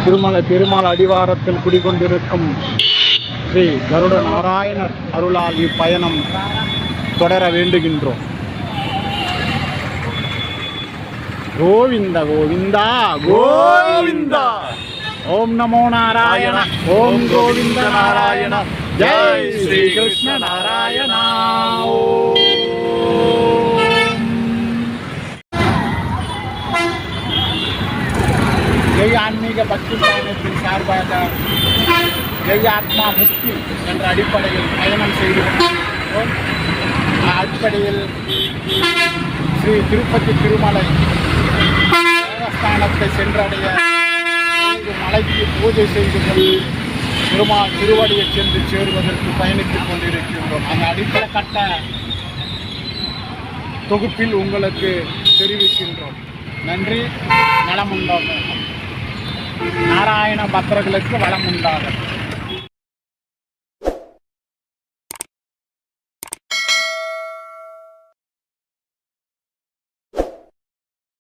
திருமல அடிவாரத்தில் குடிகொண்டிருக்கும் ஸ்ரீ கருட நாராயணர் அருளால் இப்பயணம் தொடர வேண்டுகின்றோம். கோவிந்த கோவிந்தா கோவிந்தா. ஓம் நமோ நாராயண. ஓம் கோவிந்த நாராயண. ஜெய் ஸ்ரீ கிருஷ்ண நாராயணா. ஜெய் ஆன்மீக பக்தி பயணத்தின் சார்பாக ஜெய் ஆத்மா முக்தி என்ற அடிப்படையில் பயணம் செய்து கொண்டிருக்கிறோம். அடிப்படையில் ஸ்ரீ திருப்பதி திருமலை தேவஸ்தானத்தை சென்றடைய மலைக்கு பூஜை செய்து கொண்டு பெருமாள் திருவடியை சென்று சேருவதற்கு பயணித்துக் கொண்டிருக்கின்றோம். அந்த அடிப்படை கட்ட தொகுப்பில் உங்களுக்கு தெரிவிக்கின்றோம். நன்றி. நலம் உண்டாகும். நாராயண பக்தர்களுக்கு வளம் உண்டாகும்.